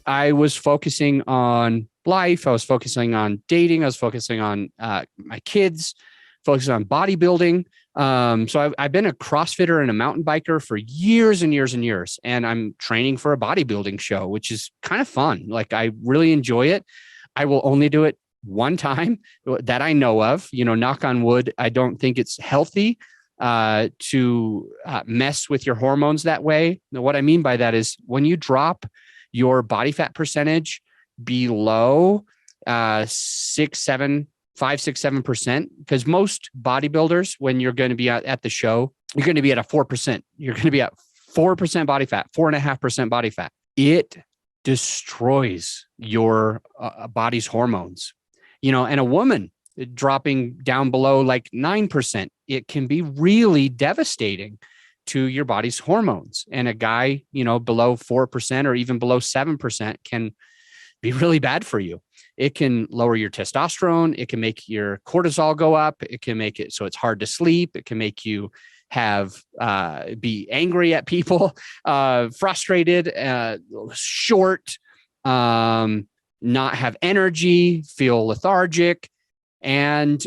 I was focusing on life. I was focusing on dating. I was focusing on my kids, focusing on bodybuilding. So I've been a CrossFitter and a mountain biker for years and years and years. And I'm training for a bodybuilding show, which is kind of fun. Like, I really enjoy it. I will only do it one time that I know of, knock on wood. I don't think it's healthy to mess with your hormones that way. Now, what I mean by that is when you drop your body fat percentage below 5, 6, 7%, because most bodybuilders, when you're going to be at the show, you're going to be at a 4%. You're going to be at 4% body fat, 4.5% body fat. It destroys your body's hormones, and a woman dropping down below like 9%, it can be really devastating to your body's hormones. And a guy, below 4% or even below 7% can be really bad for you. It can lower your testosterone. It can make your cortisol go up. It can make it so it's hard to sleep. It can make you be angry at people, frustrated, short, not have energy, feel lethargic. And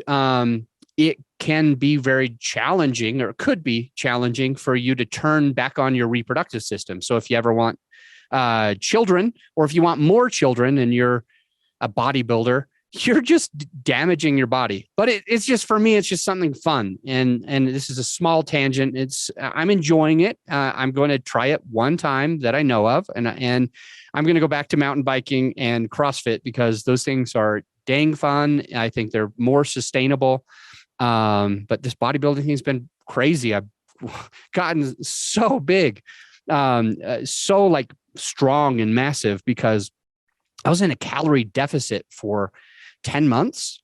it can be very challenging, or could be challenging, for you to turn back on your reproductive system. So if you ever want children, or if you want more children and you're a bodybuilder, you're just damaging your body. But it's just, for me, it's just something fun. And this is a small tangent. I'm enjoying it. I'm going to try it one time that I know of. And I'm going to go back to mountain biking and CrossFit, because those things are dang fun. I think they're more sustainable. But this bodybuilding thing has been crazy. I've gotten so big, so like strong and massive, because I was in a calorie deficit for 10 months.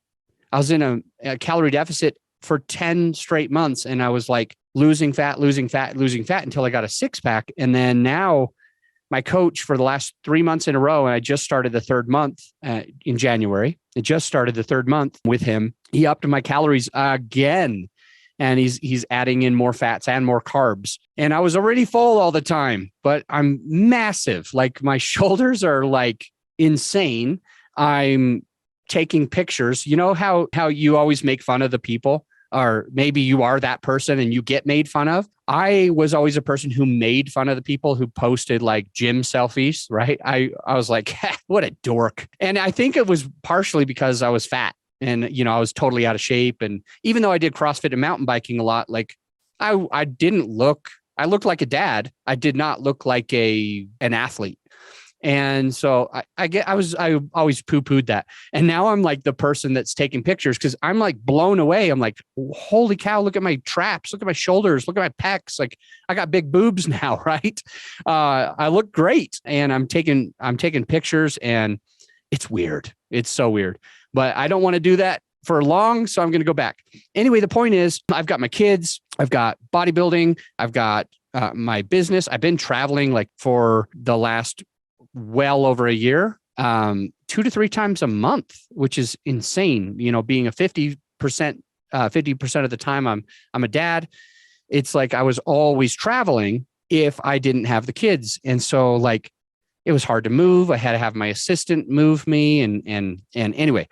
I was in a calorie deficit for 10 straight months. And I was like losing fat until I got a 6-pack. And then now my coach for the last 3 months in a row, and I just started the third month in January. I just started the third month with him. He upped my calories again. And he's adding in more fats and more carbs. And I was already full all the time, but I'm massive. Like, my shoulders are like insane. I'm taking pictures. You know how you always make fun of the people, or maybe you are that person and you get made fun of. I was always a person who made fun of the people who posted like gym selfies, right? I was like, what a dork. And I think it was partially because I was fat. And, I was totally out of shape. And even though I did CrossFit and mountain biking a lot, like I looked like a dad. I did not look like an athlete. And so I always poo-pooed that. And now I'm like the person that's taking pictures, because I'm like blown away. I'm like, holy cow, look at my traps, look at my shoulders, look at my pecs. Like, I got big boobs now, right? I look great. And I'm taking pictures, and it's weird. It's so weird. But I don't want to do that for long, so I'm going to go back. Anyway, the point is, I've got my kids, I've got bodybuilding, I've got my business. I've been traveling like for the last well over a year, 2 to 3 times a month, which is insane. Being a 50% of the time I'm a dad. It's like I was always traveling if I didn't have the kids. And so like, it was hard to move. I had to have my assistant move me. And anyway,